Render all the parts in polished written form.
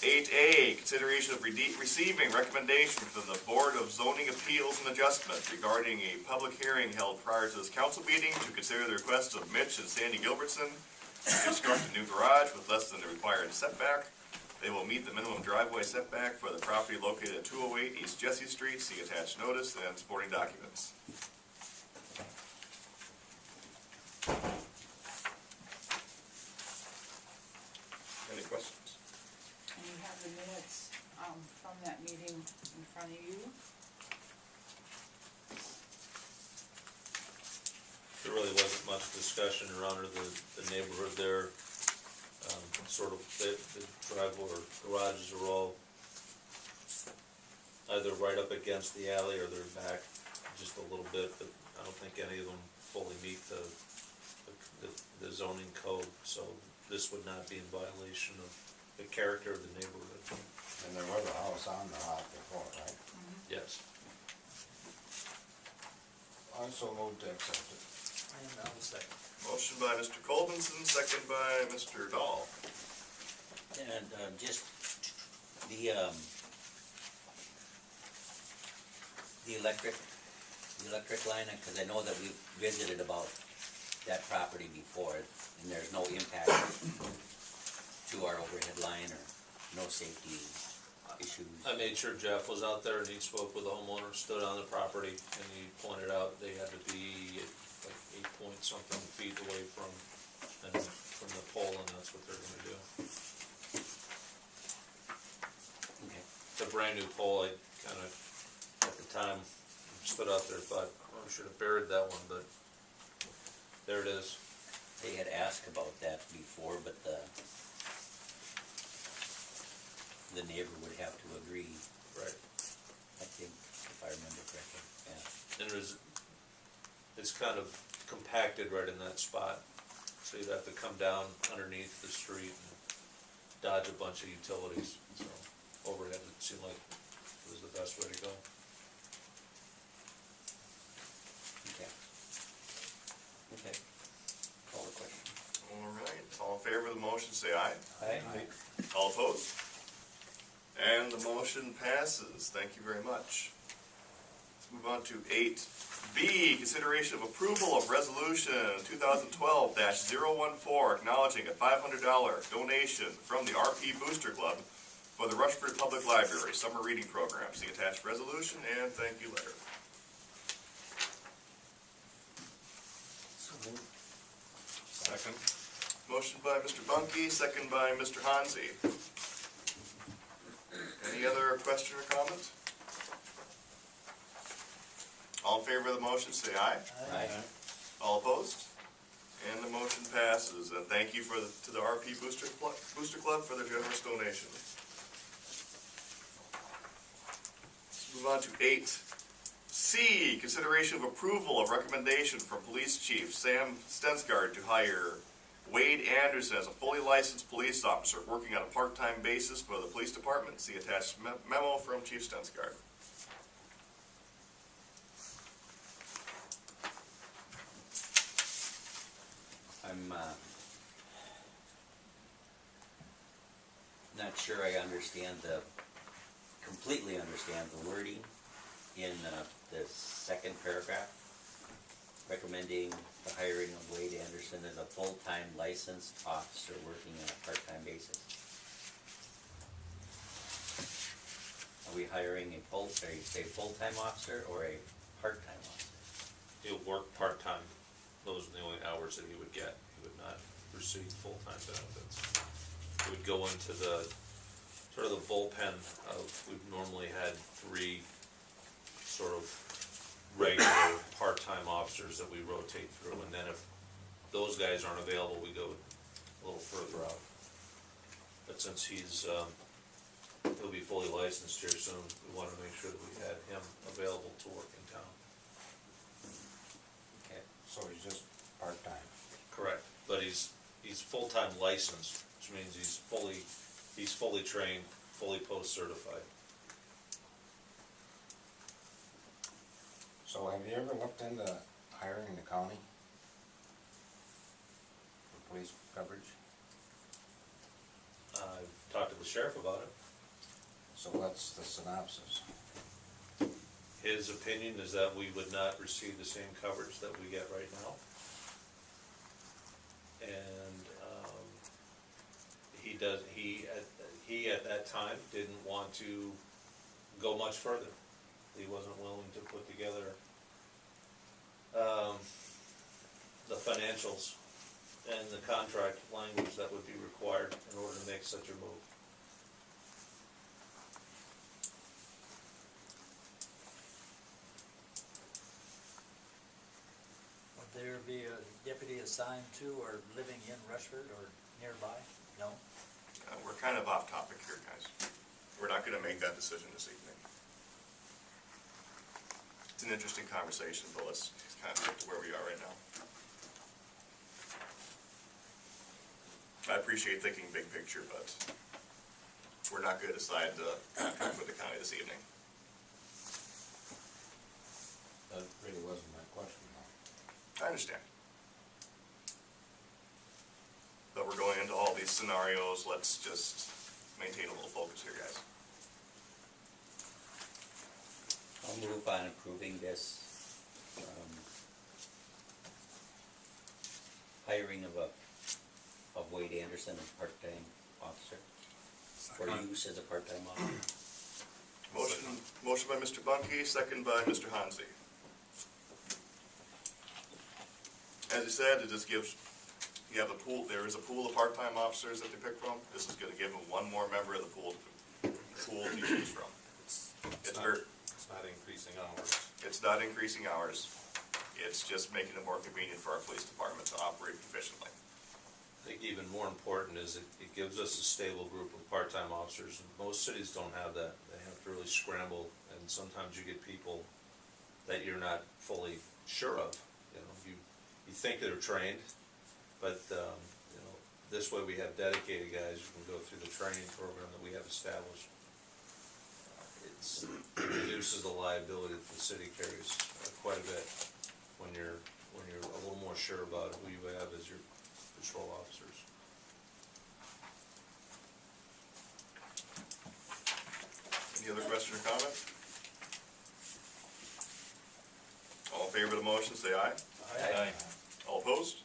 8A, consideration of receiving recommendation from the Board of Zoning Appeals and Adjustment regarding a public hearing held prior to this council meeting to consider the request of Mitch and Sandy Gilbertson to construct a new garage with less than the required setback. They will meet the minimum driveway setback for the property located at 208 East Jesse Street. See attached notice and supporting documents. Any questions? And you have the minutes from that meeting in front of you. There really wasn't much discussion around the neighborhood there. Sort of the driveway or garages are all either right up against the alley or they're back just a little bit, but I don't think any of them fully meet the zoning code, so this would not be in violation of the character of the neighborhood. And there was a house on the lot before, right? Yes. I so moved to accept it. And now the second. Motion by Mr. Colvinson, second by Mr. Dahl. And just the electric line, because I know that we've visited about that property before, and there's no impact to our overhead line or no safety issues. I made sure Jeff was out there and he spoke with the homeowner, stood on the property, and he pointed out they had to be like 8-point-something feet away from the pole, and that's what they're gonna do. Okay. It's a brand new pole. I kinda, at the time, stood out there, thought, oh, I should have buried that one, but there it is. They had asked about that before, but the neighbor would have to agree, Right. I think, if I remember correctly, yeah. And it's kind of compacted right in that spot, so you'd have to come down underneath the street and dodge a bunch of utilities, so overhead it seemed like it was the best way to go. Okay. Okay. Call the question. All right, all in favor of the motion, say aye. Aye. All opposed? And the motion passes. Thank you very much. Let's move on to 8B, consideration of approval of resolution 2012-014, acknowledging a $500 donation from the RP Booster Club for the Rushford Public Library Summer Reading Program. See attached resolution and thank you letter. Second. Motion by Mr. Bunky, second by Mr. Hansi. Any other question or comment? All in favor of the motion, say aye. Aye. All opposed? And the motion passes. And thank you to the RP Booster Club for their generous donation. Let's move on to 8C, consideration of approval of recommendation from Police Chief Sam Stensgaard to hire Wade Anderson as a fully licensed police officer working on a part-time basis for the police department. See attached memo from Chief Stensgaard. I'm not sure I completely understand the wording in the second paragraph, recommending the hiring of Wade Anderson as a full-time licensed officer working on a part-time basis. Are we hiring a full-time officer or a part-time officer? He'll work part-time. Those are the only hours that he would get. He would not receive full-time benefits. He would go into the sort of the bullpen of, we've normally had 3 sort of regular part-time officers that we rotate through, and then if those guys aren't available, we go a little further out. But since he'll be fully licensed here soon, we want to make sure that we had him available to work in town. Okay. So he's just part-time. Correct, but he's full-time licensed, which means he's fully trained, fully post-certified. So have you ever looked into hiring in the county for police coverage? I've talked to the sheriff about it. So that's the synopsis. His opinion is that we would not receive the same coverage that we get right now. And, he at that time didn't want to go much further. He wasn't willing to put together, the financials and the contract language that would be required in order to make such a move. Would there be a deputy assigned to or living in Rushford or nearby? No? We're kind of off topic here, guys. We're not gonna make that decision this evening. It's an interesting conversation, but let's kind of stick to where we are right now. I appreciate thinking big picture, but we're not gonna decide the contract with the county this evening. That really wasn't my question, though. I understand. But we're going into all these scenarios, let's just maintain a little focus here, guys. I'll move on approving this, hiring of Wade Anderson as part-time officer, for use as a part-time officer. Motion by Mr. Bunky, second by Mr. Hansi. As you said, it just gives, you have a pool, there is a pool of part-time officers that they pick from. This is gonna give them one more member of the pool to choose from. It's not increasing hours. It's not increasing hours. It's just making it more convenient for our police department to operate efficiently. I think even more important is it gives us a stable group of part-time officers. Most cities don't have that. They have to really scramble, and sometimes you get people that you're not fully sure of. You know, you think they're trained, but you know, this way we have dedicated guys who can go through the training program that we have established. It reduces the liability that the city carries quite a bit when you're a little more sure about who you have as your patrol officers. Any other question or comment? All in favor of the motion, say aye. Aye. All opposed?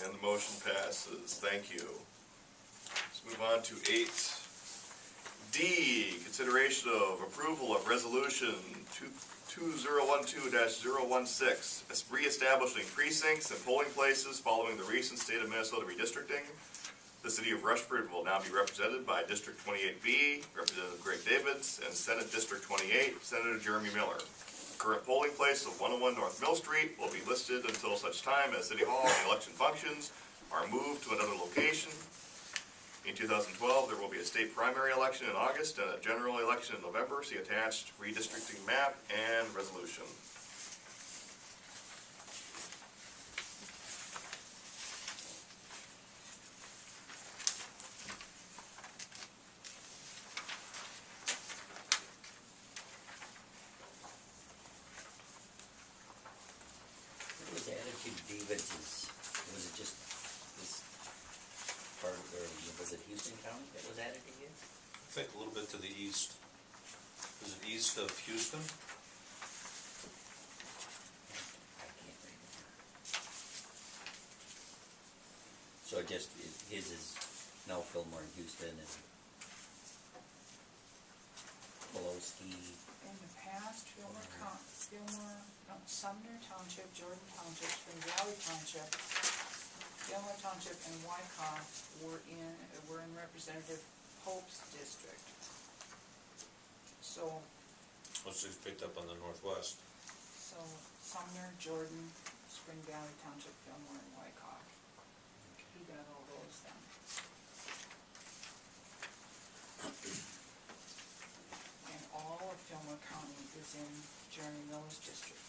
And the motion passes. Thank you. Let's move on to 8D, consideration of approval of resolution 2012-016, reestablishing precincts and polling places following the recent state of Minnesota redistricting. The city of Rushford will now be represented by District 28B, Representative Greg Davids, and Senate District 28, Senator Jeremy Miller. Current polling place of 101 North Mill Street will be listed until such time as City Hall and election functions are moved to another location. In 2012, there will be a state primary election in August and a general election in November. See attached redistricting map and resolution. What was added to Davids's, was it just this part, or was it Houston County that was added to his? I think a little bit to the east. Is it east of Houston? I can't remember. So just, his is now Fillmore and Houston and Pulaski. In the past, Sumner Township, Jordan Township, Spring Valley Township, Fillmore Township, and Wyckoff were in Representative Pope's district. So, Which is picked up on the northwest. Sumner, Jordan, Spring Valley Township, Fillmore, and Wyckoff. He got all those then. And all of Fillmore County is in Jeremy Miller's district.